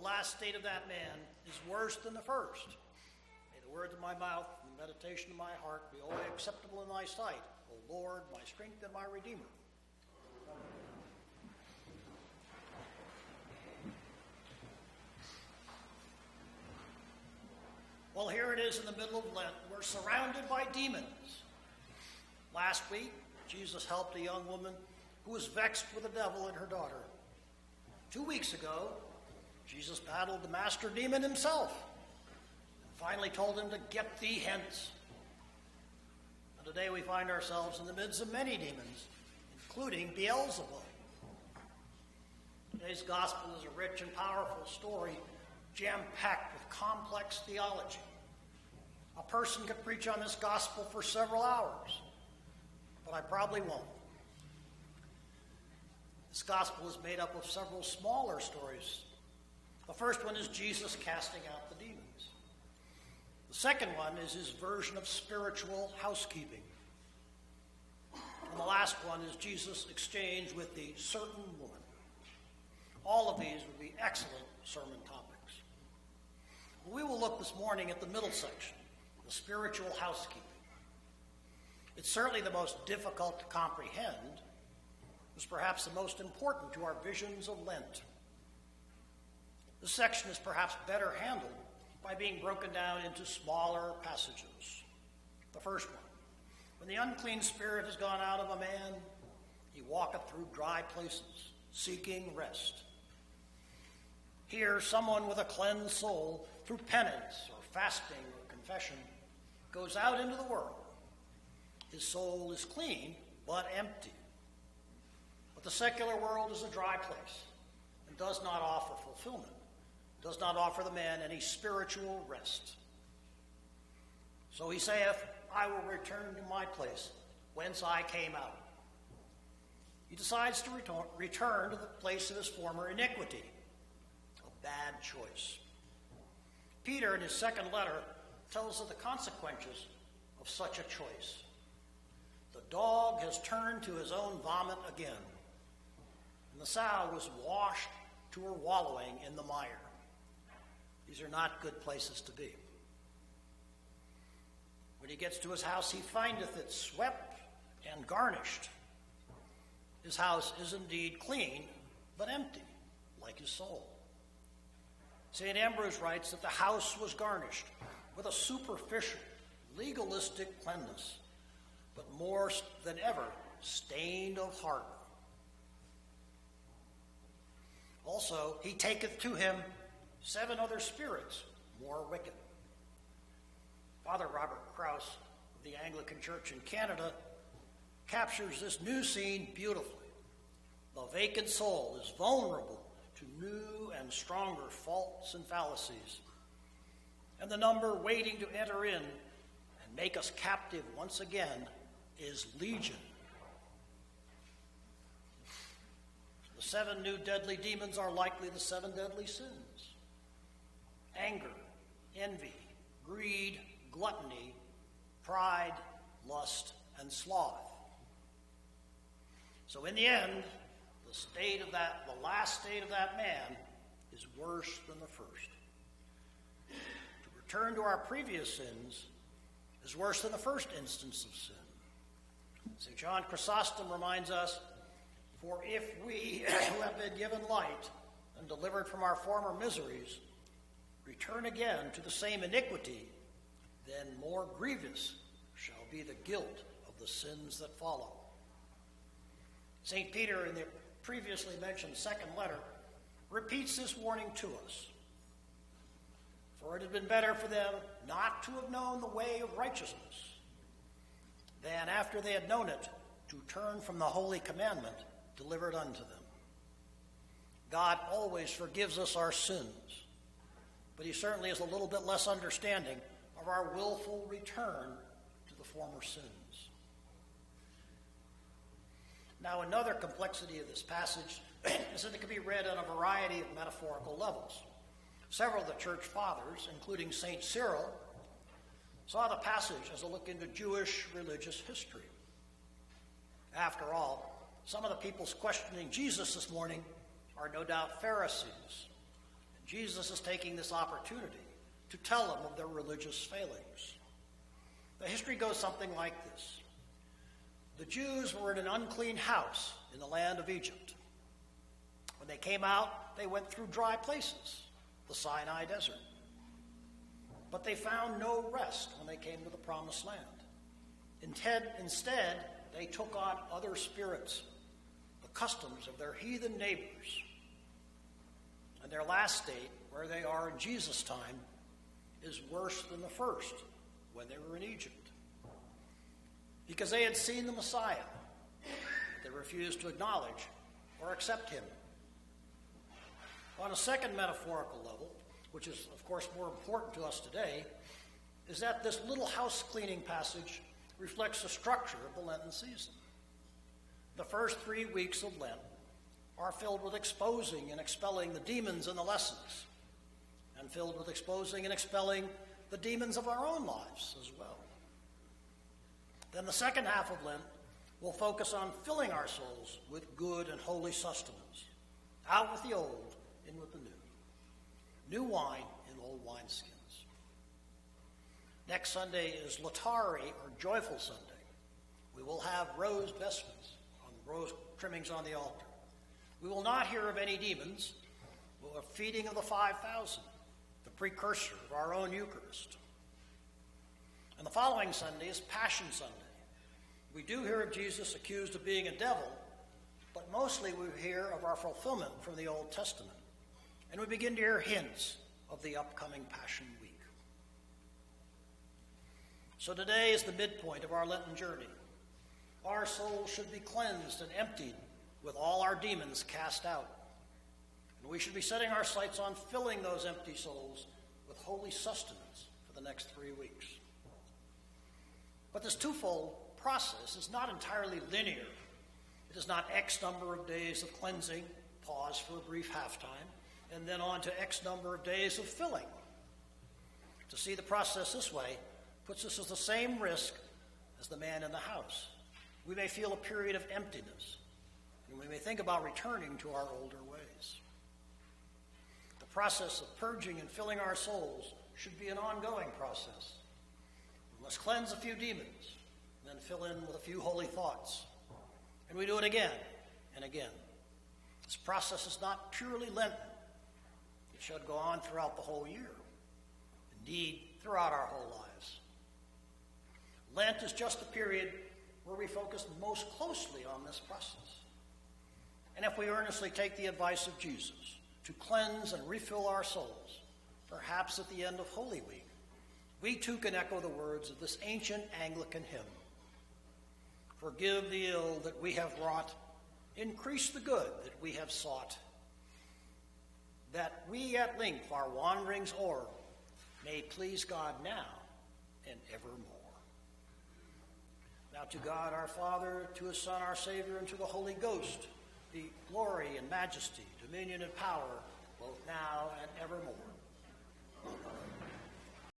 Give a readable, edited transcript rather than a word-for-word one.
last state of that man is worse than the first. May the words of my mouth and the meditation of my heart be always acceptable in thy sight, O Lord, my strength and my Redeemer. Well, here it is in the middle of Lent. We're surrounded by demons. Last week, Jesus helped a young woman who was vexed with the devil and her daughter. 2 weeks ago, Jesus battled the master demon himself and finally told him to get thee hence. And today we find ourselves in the midst of many demons, including Beelzebub. Today's gospel is a rich and powerful story, jam-packed with complex theology. A person could preach on this gospel for several hours, but I probably won't. This gospel is made up of several smaller stories. The first one is Jesus casting out the demons. The second one is his version of spiritual housekeeping. And the last one is Jesus' exchange with the certain woman. All of these would be excellent sermon topics. We will look this morning at the middle section, the spiritual housekeeping. It's certainly the most difficult to comprehend. It's perhaps the most important to our visions of Lent. This section is perhaps better handled by being broken down into smaller passages. The first one, when the unclean spirit has gone out of a man, he walketh through dry places, seeking rest. Here, someone with a cleansed soul, through penance or fasting or confession, goes out into the world. His soul is clean, but empty. But the secular world is a dry place and does not offer fulfillment, does not offer the man any spiritual rest. So he saith, I will return to my place, whence I came out. He decides to return to the place of his former iniquity. A bad choice. Peter, in his second letter, tells of the consequences of such a choice. The dog has turned to his own vomit again, and the sow was washed to her wallowing in the mire. These are not good places to be. When he gets to his house, he findeth it swept and garnished. His house is indeed clean, but empty, like his soul. St. Ambrose writes that the house was garnished with a superficial, legalistic cleanness, but more than ever, stained of heart. Also, he taketh to him 7 other spirits more wicked. Father Robert Krause of the Anglican Church in Canada captures this new scene beautifully. The vacant soul is vulnerable to new and stronger faults and fallacies, and the number waiting to enter in and make us captive once again is legion. The 7 new deadly demons are likely the 7 deadly sins: anger, envy, greed, gluttony, pride, lust, and sloth. So in the end, the last state of that man is worse than the first. To return to our previous sins is worse than the first instance of sin. St. John Chrysostom reminds us, for if we who have been given light and delivered from our former miseries return again to the same iniquity, then more grievous shall be the guilt of the sins that follow. St. Peter, in the previously mentioned second letter, repeats this warning to us. For it had been better for them not to have known the way of righteousness than, after they had known it, to turn from the holy commandment delivered unto them. God always forgives us our sins, but he certainly is a little bit less understanding of our willful return to the former sins. Now, another complexity of this passage is that it can be read on a variety of metaphorical levels. Several of the church fathers, including St. Cyril, saw the passage as a look into Jewish religious history. After all, some of the people's questioning Jesus this morning are no doubt Pharisees. And Jesus is taking this opportunity to tell them of their religious failings. The history goes something like this. The Jews were in an unclean house in the land of Egypt. When they came out, they went through dry places, the Sinai desert. But they found no rest when they came to the promised land. Instead, they took on other spirits, the customs of their heathen neighbors. And their last state, where they are in Jesus' time, is worse than the first, when they were in Egypt. Because they had seen the Messiah, they refused to acknowledge or accept him. On a second metaphorical level, which is, of course, more important to us today, is that this little house cleaning passage reflects the structure of the Lenten season. The first 3 weeks of Lent are filled with exposing and expelling the demons in the lessons, and filled with exposing and expelling the demons of our own lives as well. Then the second half of Lent will focus on filling our souls with good and holy sustenance, out with the old, in with the new. New wine in old wineskins. Next Sunday is Latari, or Joyful Sunday. We will have rose vestments, rose trimmings on the altar. We will not hear of any demons, but a feeding of the 5,000, the precursor of our own Eucharist. And the following Sunday is Passion Sunday. We do hear of Jesus accused of being a devil, but mostly we hear of our fulfillment from the Old Testament. And we begin to hear hints of the upcoming Passion Week. So today is the midpoint of our Lenten journey. Our souls should be cleansed and emptied with all our demons cast out. And we should be setting our sights on filling those empty souls with holy sustenance for the next 3 weeks. But this twofold process is not entirely linear. It is not X number of days of cleansing, pause for a brief halftime, and then on to X number of days of filling. To see the process this way puts us at the same risk as the man in the house. We may feel a period of emptiness, and we may think about returning to our older ways. The process of purging and filling our souls should be an ongoing process. We must cleanse a few demons, and then fill in with a few holy thoughts. And we do it again and again. This process is not purely Lenten. It should go on throughout the whole year. Indeed, throughout our whole lives. Lent is just the period where we focus most closely on this process. And if we earnestly take the advice of Jesus to cleanse and refill our souls, perhaps at the end of Holy Week, we too can echo the words of this ancient Anglican hymn. Forgive the ill that we have wrought, increase the good that we have sought, that we at length our wanderings o'er may please God now and evermore. Now to God our Father, to his Son our Savior, and to the Holy Ghost be glory and majesty, dominion and power, both now and evermore. Amen.